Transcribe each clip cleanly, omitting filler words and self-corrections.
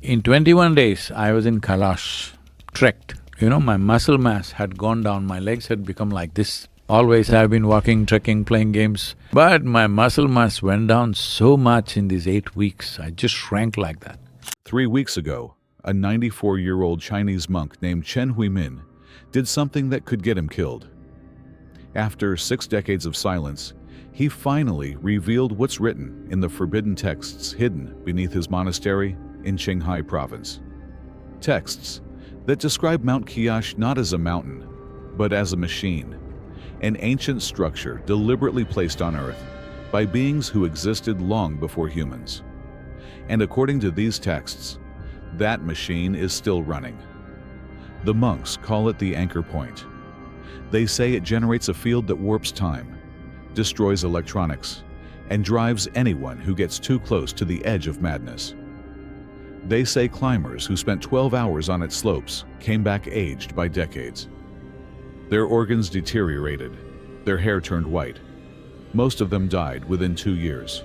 In 21 days, I was in Kailash, trekked. My muscle mass had gone down, my legs had become like this. Always I've been walking, trekking, playing games, but my muscle mass went down so much in these 8 weeks, I just shrank like that. 3 weeks ago, a 94-year-old Chinese monk named Chen Huimin did something that could get him killed. After 6 decades of silence, he finally revealed what's written in the forbidden texts hidden beneath his monastery in Qinghai province. Texts that describe Mount Kailash not as a mountain, but as a machine, an ancient structure deliberately placed on Earth by beings who existed long before humans. And according to these texts, that machine is still running. The monks call it the anchor point. They say it generates a field that warps time, destroys electronics, and drives anyone who gets too close to the edge of madness. They say climbers who spent 12 hours on its slopes came back aged by decades. Their organs deteriorated, their hair turned white. Most of them died within 2 years.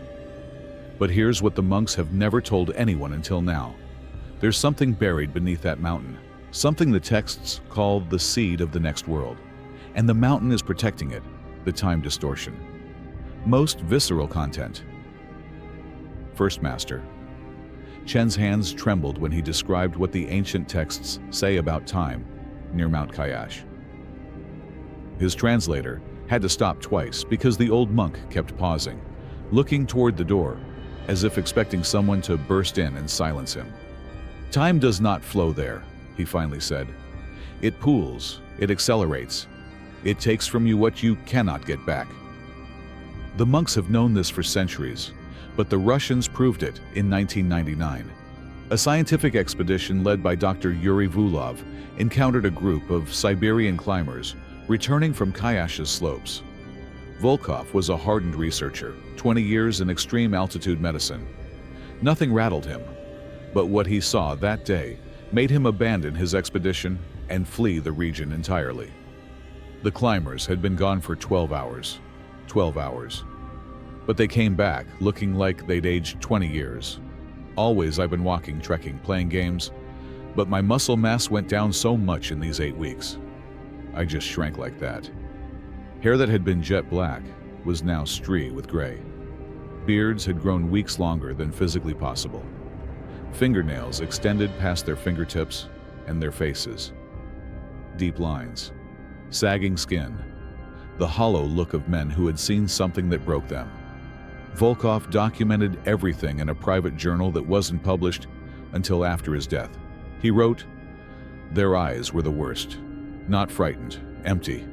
But here's what the monks have never told anyone until now. There's something buried beneath that mountain, something the texts call the seed of the next world. And the mountain is protecting it, the time distortion. Most visceral content. First Master. Chen's hands trembled when he described what the ancient texts say about time near Mount Kailash. His translator had to stop twice because the old monk kept pausing, looking toward the door, as if expecting someone to burst in and silence him. Time does not flow there, he finally said. It pools, it accelerates. It takes from you what you cannot get back. The monks have known this for centuries, but the Russians proved it in 1999. A scientific expedition led by Dr. Yuri Vulov encountered a group of Siberian climbers returning from Kailash's slopes. Volkov was a hardened researcher, 20 years in extreme altitude medicine. Nothing rattled him, but what he saw that day made him abandon his expedition and flee the region entirely. The climbers had been gone for 12 hours. 12 hours. But they came back looking like they'd aged 20 years. Always I've been walking, trekking, playing games, but my muscle mass went down so much in these 8 weeks. I just shrank like that. Hair that had been jet black was now stree with gray. Beards had grown weeks longer than physically possible. Fingernails extended past their fingertips and their faces. Deep lines, sagging skin, the hollow look of men who had seen something that broke them. Volkov documented everything in a private journal that wasn't published until after his death. He wrote, "Their eyes were the worst, not frightened, empty,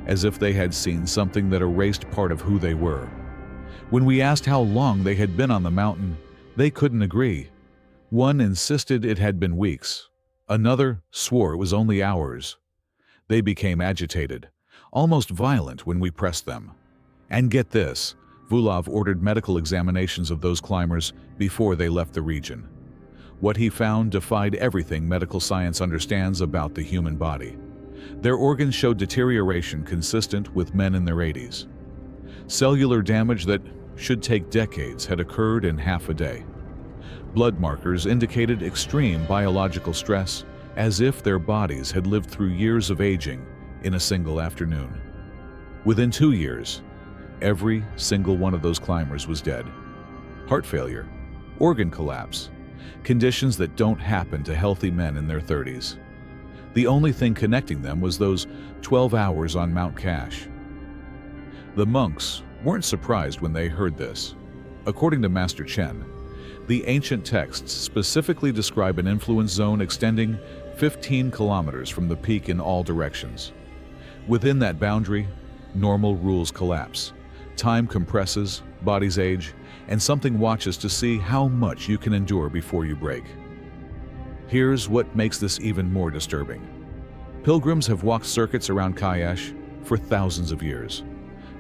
as if they had seen something that erased part of who they were. When we asked how long they had been on the mountain, they couldn't agree. One insisted it had been weeks. Another swore it was only hours. They became agitated, almost violent when we pressed them. And get this, Vulov ordered medical examinations of those climbers before they left the region. What he found defied everything medical science understands about the human body. Their organs showed deterioration consistent with men in their 80s. Cellular damage that should take decades had occurred in half a day. Blood markers indicated extreme biological stress, as if their bodies had lived through years of aging in a single afternoon. Within 2 years, every single one of those climbers was dead. Heart failure, organ collapse, conditions that don't happen to healthy men in their 30s. The only thing connecting them was those 12 hours on Mount Kailash. The monks weren't surprised when they heard this. According to Master Chen, the ancient texts specifically describe an influence zone extending 15 kilometers from the peak in all directions. Within that boundary, normal rules collapse. Time compresses, bodies age, and something watches to see how much you can endure before you break. Here's what makes this even more disturbing. Pilgrims have walked circuits around Kailash for thousands of years,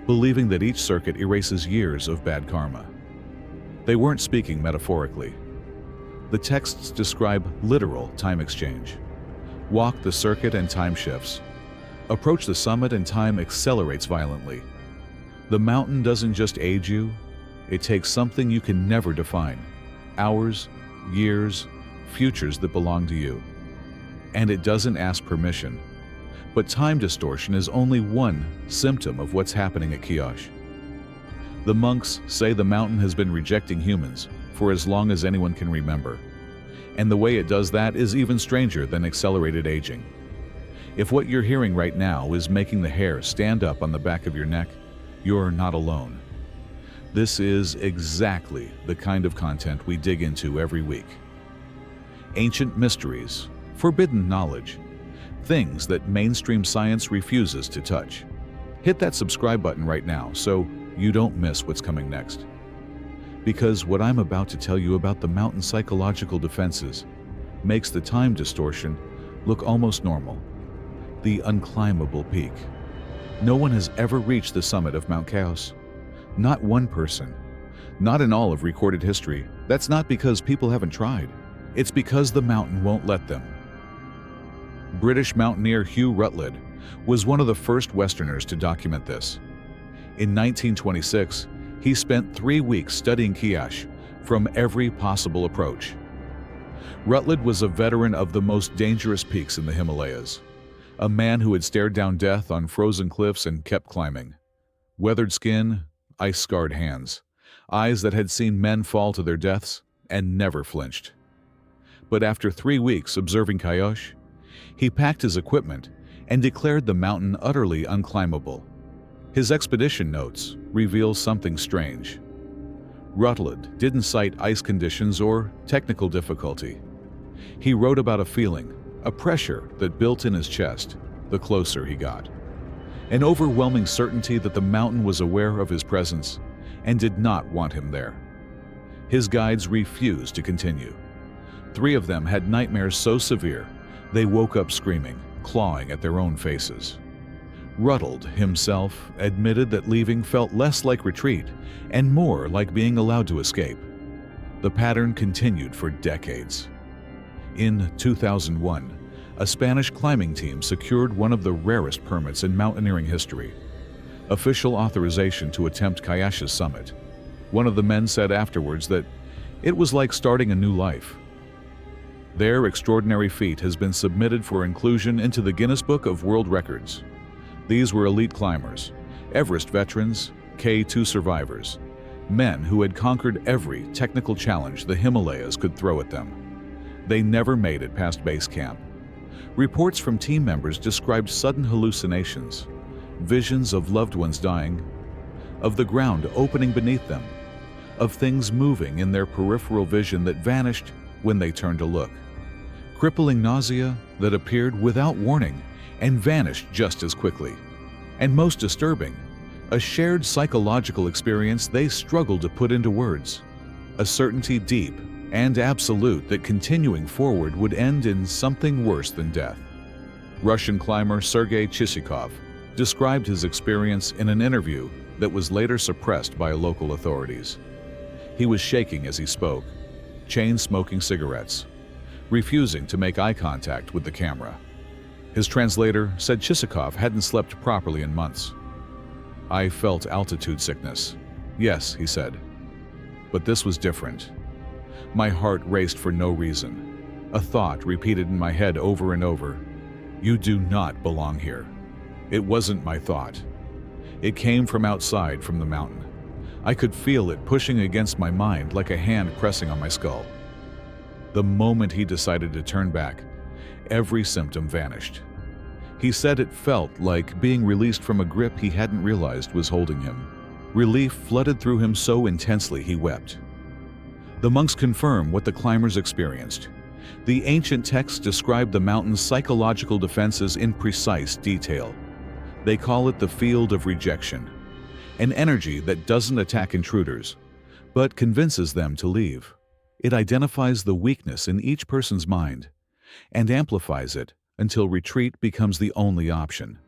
believing that each circuit erases years of bad karma. They weren't speaking metaphorically. The texts describe literal time exchange. Walk the circuit and time shifts. Approach the summit and time accelerates violently. The mountain doesn't just age you, it takes something you can never define. Hours, years, futures that belong to you. And it doesn't ask permission. But time distortion is only one symptom of what's happening at Kailash. The monks say the mountain has been rejecting humans for as long as anyone can remember. And the way it does that is even stranger than accelerated aging. If what you're hearing right now is making the hair stand up on the back of your neck, you're not alone. This is exactly the kind of content we dig into every week. Ancient mysteries, forbidden knowledge, things that mainstream science refuses to touch. Hit that subscribe button right now so you don't miss what's coming next. Because what I'm about to tell you about the mountain's psychological defenses makes the time distortion look almost normal. The unclimbable peak. No one has ever reached the summit of Mount Kailash. Not one person. Not in all of recorded history. That's not because people haven't tried. It's because the mountain won't let them. British mountaineer Hugh Rutledge was one of the first Westerners to document this. In 1926, he spent 3 weeks studying Kailash from every possible approach. Rutledge was a veteran of the most dangerous peaks in the Himalayas, a man who had stared down death on frozen cliffs and kept climbing. Weathered skin, ice-scarred hands, eyes that had seen men fall to their deaths and never flinched. But after 3 weeks observing Kailash, he packed his equipment and declared the mountain utterly unclimbable. His expedition notes reveal something strange. Rutledge didn't cite ice conditions or technical difficulty. He wrote about a feeling, a pressure that built in his chest the closer he got. An overwhelming certainty that the mountain was aware of his presence and did not want him there. His guides refused to continue. 3 of them had nightmares so severe they woke up screaming, clawing at their own faces. Rutledge himself admitted that leaving felt less like retreat and more like being allowed to escape. The pattern continued for decades. In 2001, a Spanish climbing team secured one of the rarest permits in mountaineering history, official authorization to attempt Kailash's summit. One of the men said afterwards that it was like starting a new life. Their extraordinary feat has been submitted for inclusion into the Guinness Book of World Records. These were elite climbers, Everest veterans, K2 survivors, men who had conquered every technical challenge the Himalayas could throw at them. They never made it past base camp. Reports from team members described sudden hallucinations, visions of loved ones dying, of the ground opening beneath them, of things moving in their peripheral vision that vanished when they turned to look. Crippling nausea that appeared without warning and vanished just as quickly. And most disturbing, a shared psychological experience they struggled to put into words. A certainty deep and absolute that continuing forward would end in something worse than death. Russian climber Sergei Chisikov described his experience in an interview that was later suppressed by local authorities. He was shaking as he spoke, chain-smoking cigarettes, refusing to make eye contact with the camera. His translator said Chisikov hadn't slept properly in months. "I felt altitude sickness. Yes," he said. But this was different. My heart raced for no reason. A thought repeated in my head over and over. "You do not belong here." It wasn't my thought. It came from outside, from the mountain. I could feel it pushing against my mind like a hand pressing on my skull. The moment he decided to turn back, every symptom vanished. He said it felt like being released from a grip he hadn't realized was holding him. Relief flooded through him so intensely he wept. The monks confirm what the climbers experienced. The ancient texts describe the mountain's psychological defenses in precise detail. They call it the field of rejection, an energy that doesn't attack intruders, but convinces them to leave. It identifies the weakness in each person's mind and amplifies it until retreat becomes the only option.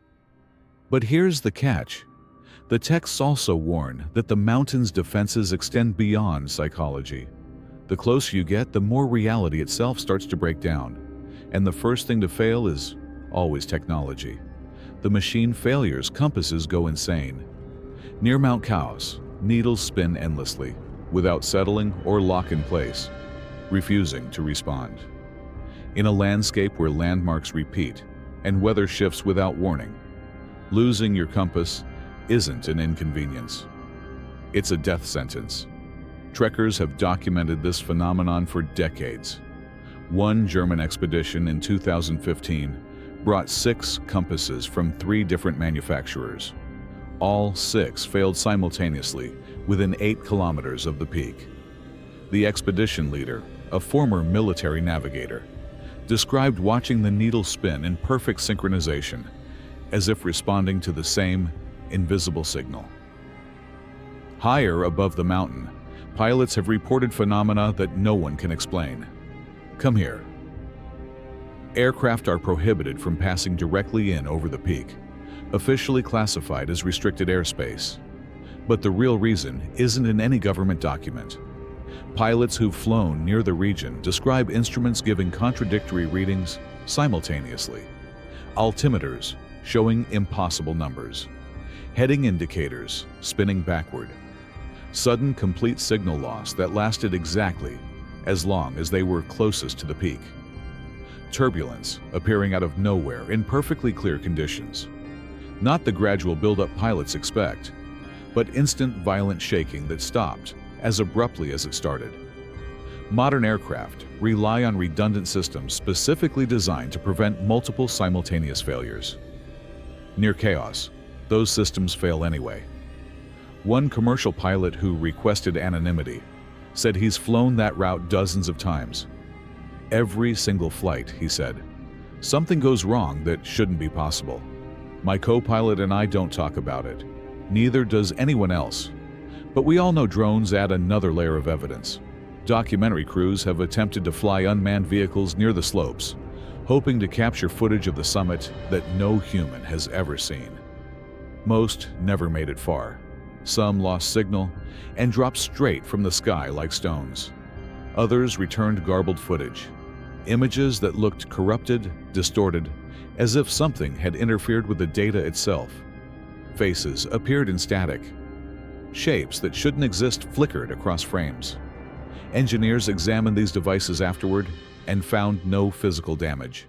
But here's the catch. The texts also warn that the mountain's defenses extend beyond psychology. The closer you get, the more reality itself starts to break down. And the first thing to fail is always technology. The machine failures, compasses go insane. Near Mount Kailash, needles spin endlessly, without settling or lock in place. refusing to respond. In a landscape where landmarks repeat and weather shifts without warning, losing your compass isn't an inconvenience. It's a death sentence. Trekkers have documented this phenomenon for decades. One German expedition in 2015 brought 6 compasses from 3 different manufacturers. All 6 failed simultaneously within 8 kilometers of the peak. The expedition leader, a former military navigator, described watching the needle spin in perfect synchronization, as if responding to the same invisible signal. Higher above the mountain, pilots have reported phenomena that no one can explain. Come here. Aircraft are prohibited from passing directly in over the peak, officially classified as restricted airspace. But the real reason isn't in any government document. Pilots who've flown near the region describe instruments giving contradictory readings simultaneously. Altimeters showing impossible numbers. Heading indicators spinning backward. Sudden complete signal loss that lasted exactly as long as they were closest to the peak. Turbulence appearing out of nowhere in perfectly clear conditions. Not the gradual buildup pilots expect, but instant violent shaking that stopped as abruptly as it started. Modern aircraft rely on redundant systems specifically designed to prevent multiple simultaneous failures. Near chaos, those systems fail anyway. One commercial pilot who requested anonymity said he's flown that route dozens of times. Every single flight, he said, something goes wrong that shouldn't be possible. My co-pilot and I don't talk about it. Neither does anyone else. But we all know drones add another layer of evidence. Documentary crews have attempted to fly unmanned vehicles near the slopes, hoping to capture footage of the summit that no human has ever seen. Most never made it far. Some lost signal and dropped straight from the sky like stones. Others returned garbled footage, images that looked corrupted, distorted, as if something had interfered with the data itself. Faces appeared in static. Shapes that shouldn't exist flickered across frames. Engineers examined these devices afterward and found no physical damage,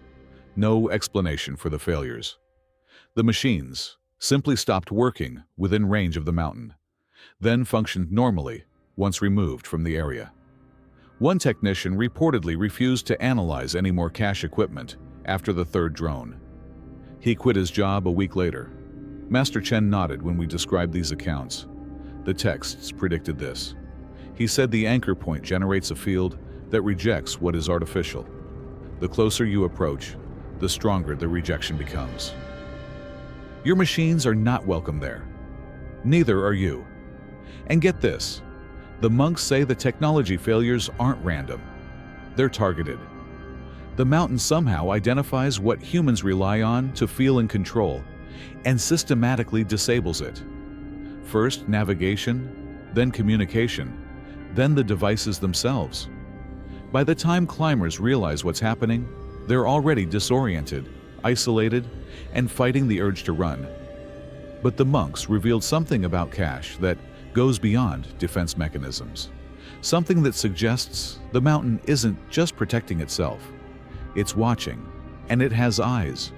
no explanation for the failures. The machines simply stopped working within range of the mountain, then functioned normally once removed from the area. One technician reportedly refused to analyze any more cache equipment after the 3rd drone. He quit his job a week later. Master Chen nodded when we described these accounts. The texts predicted this. He said the anchor point generates a field that rejects what is artificial. The closer you approach, the stronger the rejection becomes. Your machines are not welcome there. Neither are you. And get this, the monks say the technology failures aren't random. They're targeted. The mountain somehow identifies what humans rely on to feel in control and systematically disables it. First navigation, then communication, then the devices themselves. By the time climbers realize what's happening, they're already disoriented, isolated, and fighting the urge to run. But the monks revealed something about cache that goes beyond defense mechanisms. Something that suggests the mountain isn't just protecting itself. It's watching, and it has eyes.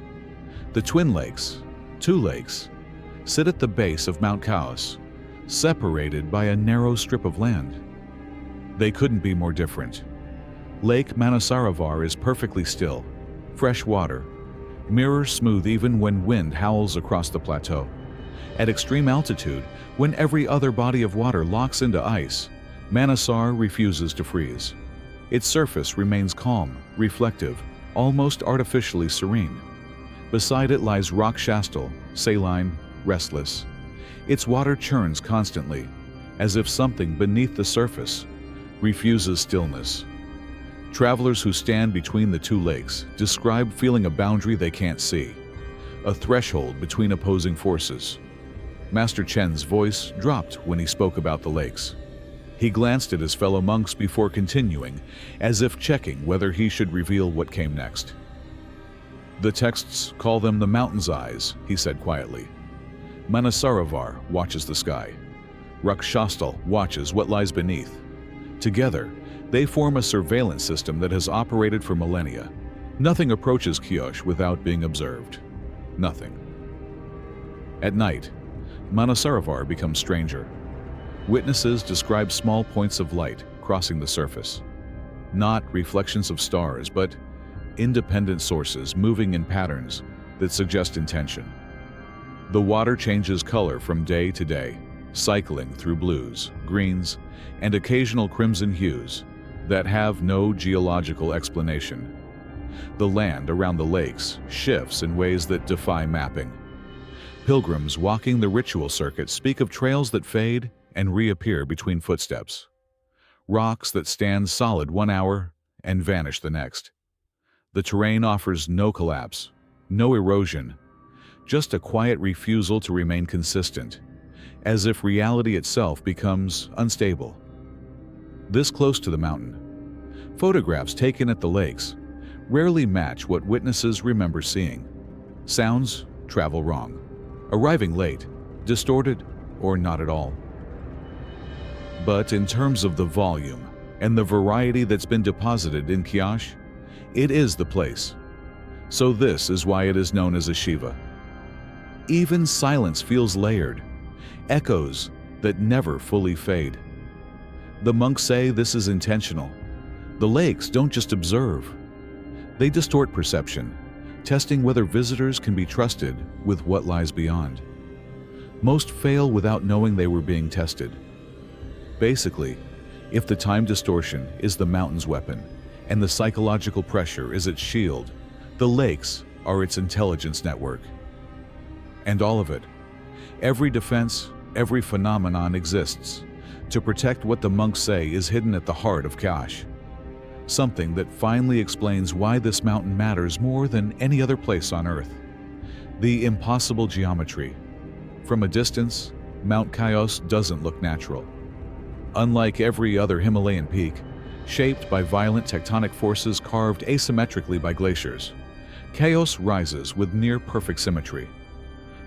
The twin lakes, 2 lakes, sit at the base of Mount Kailash, separated by a narrow strip of land. They couldn't be more different. Lake Manasaravar is perfectly still, fresh water, mirror smooth even when wind howls across the plateau. At extreme altitude, when every other body of water locks into ice, Manasar refuses to freeze. Its surface remains calm, reflective, almost artificially serene. Beside it lies rock Shastal, saline, restless. Its water churns constantly, as if something beneath the surface refuses stillness. Travelers who stand between the 2 lakes describe feeling a boundary they can't see, a threshold between opposing forces. Master Chen's voice dropped when he spoke about the lakes. He glanced at his fellow monks before continuing, as if checking whether he should reveal what came next. The texts call them the mountain's eyes, he said quietly. Manasaravar watches the sky. Rakshastal watches what lies beneath. Together, They form a surveillance system that has operated for millennia. Nothing approaches Kailash without being observed. Nothing. At night, Manasaravar becomes stranger. Witnesses describe small points of light crossing the surface. Not reflections of stars, but independent sources moving in patterns that suggest intention. The water changes color from day to day, cycling through blues, greens, and occasional crimson hues that have no geological explanation. The land around the lakes shifts in ways that defy mapping. Pilgrims walking the ritual circuit speak of trails that fade and reappear between footsteps. Rocks that stand solid 1 hour and vanish the next. The terrain offers no collapse, no erosion, just a quiet refusal to remain consistent, as if reality itself becomes unstable. This close to the mountain, photographs taken at the lakes rarely match what witnesses remember seeing. Sounds travel wrong, arriving late, distorted, or not at all. But in terms of the volume and the variety that's been deposited in Kailash, it is the place. So this is why it is known as a Shiva. Even silence feels layered, echoes that never fully fade. The monks say this is intentional. The lakes don't just observe. They distort perception, testing whether visitors can be trusted with what lies beyond. Most fail without knowing they were being tested. Basically, if the time distortion is the mountain's weapon and the psychological pressure is its shield, the lakes are its intelligence network. And all of it, every defense, every phenomenon exists to protect what the monks say is hidden at the heart of Kailash. Something that finally explains why this mountain matters more than any other place on Earth. The impossible geometry. From a distance, Mount Kailash doesn't look natural. Unlike every other Himalayan peak, shaped by violent tectonic forces carved asymmetrically by glaciers, Kailash rises with near-perfect symmetry.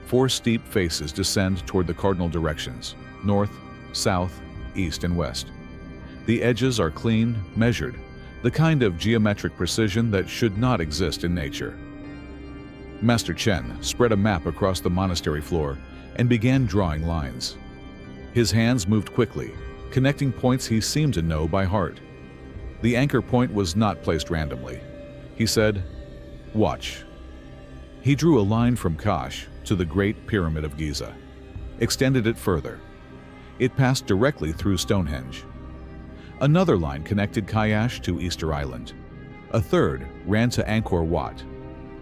4 steep faces descend toward the cardinal directions: north, south, east, and west. The edges are clean, measured, the kind of geometric precision that should not exist in nature. Master Chen spread a map across the monastery floor and began drawing lines. His hands moved quickly, connecting points he seemed to know by heart. The anchor point was not placed randomly. He said, "Watch." He drew a line from Kailash to the Great Pyramid of Giza, extended it further. It passed directly through Stonehenge. Another line connected Kailash to Easter Island. A third ran to Angkor Wat.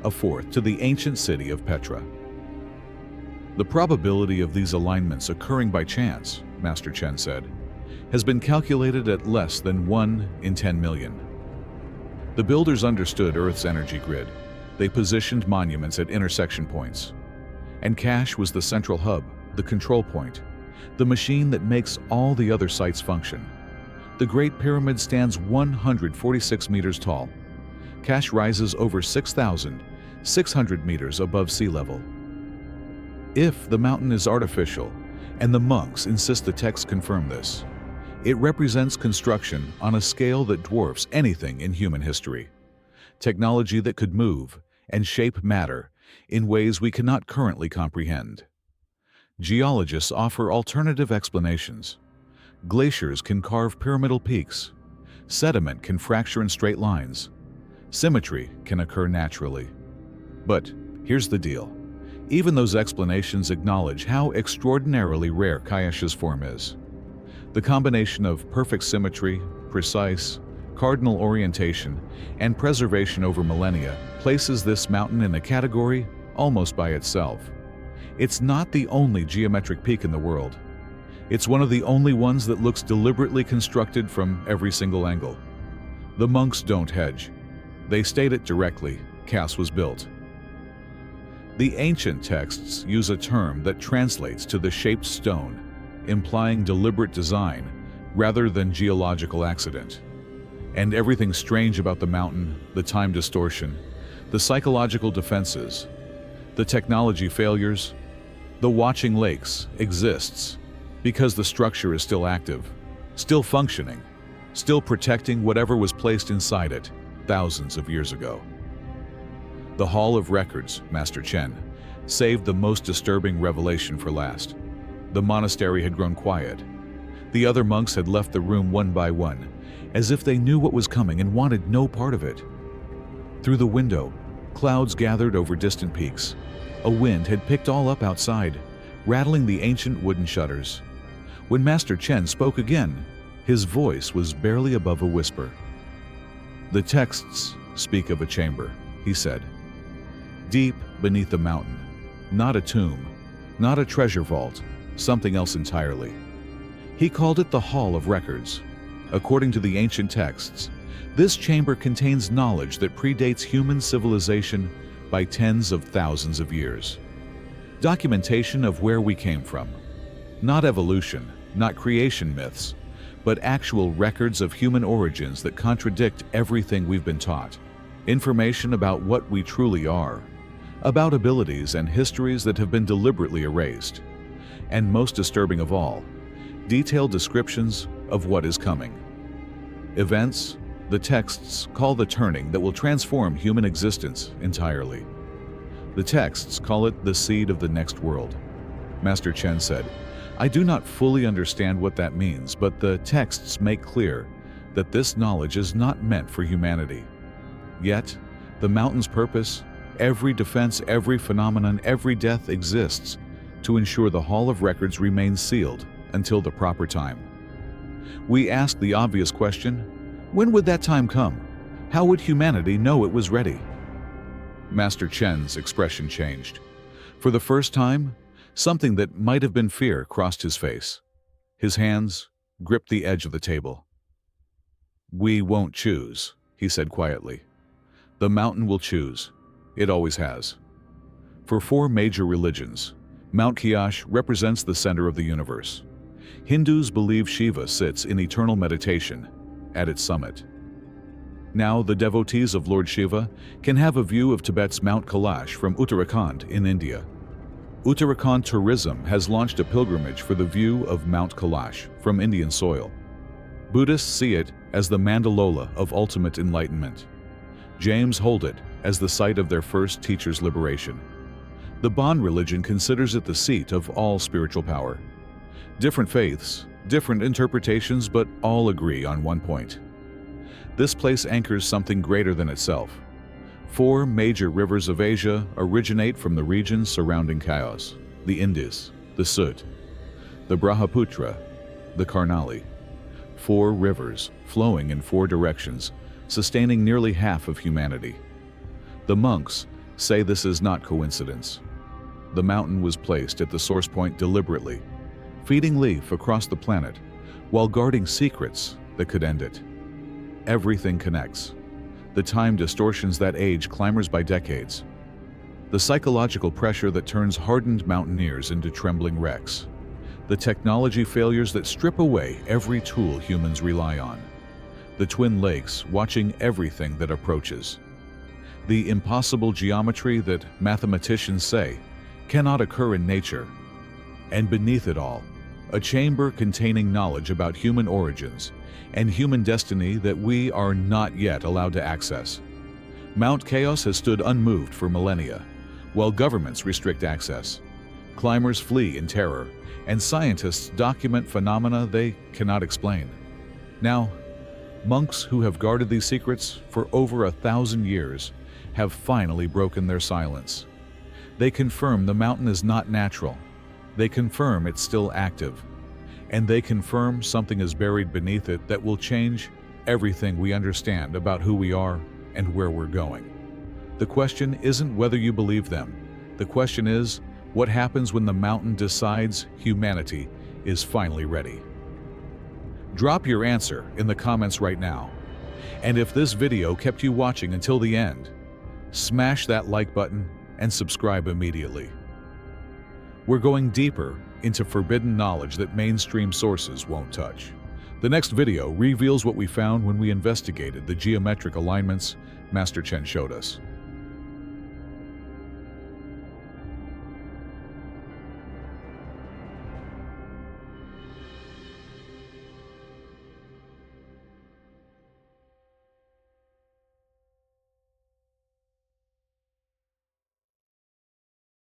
A fourth to the ancient city of Petra. The probability of these alignments occurring by chance, Master Chen said, has been calculated at less than 1 in 10 million. The builders understood Earth's energy grid. They positioned monuments at intersection points. And Kailash was the central hub, the control point, the machine that makes all the other sites function. The Great Pyramid stands 146 meters tall. Kailash rises over 6,600 meters above sea level. If the mountain is artificial, and the monks insist the texts confirm this, it represents construction on a scale that dwarfs anything in human history. Technology that could move and shape matter in ways we cannot currently comprehend. Geologists offer alternative explanations. Glaciers can carve pyramidal peaks. Sediment can fracture in straight lines. Symmetry can occur naturally. But here's the deal. Even those explanations acknowledge how extraordinarily rare Kailash's form is. The combination of perfect symmetry, precise, cardinal orientation, and preservation over millennia places this mountain in a category almost by itself. It's not the only geometric peak in the world. It's one of the only ones that looks deliberately constructed from every single angle. The monks don't hedge. They state it directly: Kailash was built. The ancient texts use a term that translates to the shaped stone, implying deliberate design rather than geological accident. And everything strange about the mountain, the time distortion, the psychological defenses, the technology failures, the watching lakes exists because the structure is still active, still functioning, still protecting whatever was placed inside it thousands of years ago. The Hall of Records, Master Chen, saved the most disturbing revelation for last. The monastery had grown quiet. The other monks had left the room one by one, as if they knew what was coming and wanted no part of it. Through the window, clouds gathered over distant peaks. A wind had picked all up outside, rattling the ancient wooden shutters. When Master Chen spoke again, his voice was barely above a whisper. "The texts speak of a chamber," he said. "Deep beneath the mountain. Not a tomb, not a treasure vault, something else entirely." He called it the Hall of Records. According to the ancient texts, this chamber contains knowledge that predates human civilization by tens of thousands of years. Documentation of where we came from. Not evolution, not creation myths, but actual records of human origins that contradict everything we've been taught. Information about what we truly are, about abilities and histories that have been deliberately erased. And most disturbing of all, detailed descriptions of what is coming. Events the texts call the turning that will transform human existence entirely. The texts call it the seed of the next world. Master Chen said, "I do not fully understand what that means, but the texts make clear that this knowledge is not meant for humanity. Yet, the mountain's purpose, every defense, every phenomenon, every death exists to ensure the Hall of Records remains sealed until the proper time." We ask the obvious question, when would that time come? How would humanity know it was ready? Master Chen's expression changed. For the first time, something that might have been fear crossed his face. His hands gripped the edge of the table. "We won't choose," he said quietly. "The mountain will choose. It always has." For 4 major religions, Mount Kailash represents the center of the universe. Hindus believe Shiva sits in eternal meditation at its summit. Now, the devotees of Lord Shiva can have a view of Tibet's Mount Kailash from Uttarakhand in India. Uttarakhand Tourism has launched a pilgrimage for the view of Mount Kailash from Indian soil. Buddhists see it as the Mandalola of ultimate enlightenment. Jains hold it as the site of their first teacher's liberation. The Bon religion considers it the seat of all spiritual power. Different faiths, different interpretations, but all agree on one point. This place anchors something greater than itself. 4 major rivers of Asia originate from the regions surrounding Kailash: the Indus, the Sut, the Brahmaputra, the Karnali. 4 rivers flowing in 4 directions, sustaining nearly half of humanity. The monks say this is not coincidence. The mountain was placed at the source point deliberately, feeding life across the planet while guarding secrets that could end it. Everything connects. The time distortions that age climbers by decades. The psychological pressure that turns hardened mountaineers into trembling wrecks. The technology failures that strip away every tool humans rely on. The twin lakes watching everything that approaches. The impossible geometry that mathematicians say cannot occur in nature. And beneath it all, a chamber containing knowledge about human origins and human destiny that we are not yet allowed to access. Mount Kailash has stood unmoved for millennia, while governments restrict access. Climbers flee in terror, and scientists document phenomena they cannot explain. Now, monks who have guarded these secrets for over 1,000 years have finally broken their silence. They confirm the mountain is not natural. They confirm it's still active. And they confirm something is buried beneath it that will change everything we understand about who we are and where we're going. The question isn't whether you believe them. The question is, what happens when the mountain decides humanity is finally ready? Drop your answer in the comments right now. And if this video kept you watching until the end, smash that like button and subscribe immediately. We're going deeper into forbidden knowledge that mainstream sources won't touch. The next video reveals what we found when we investigated the geometric alignments Master Chen showed us.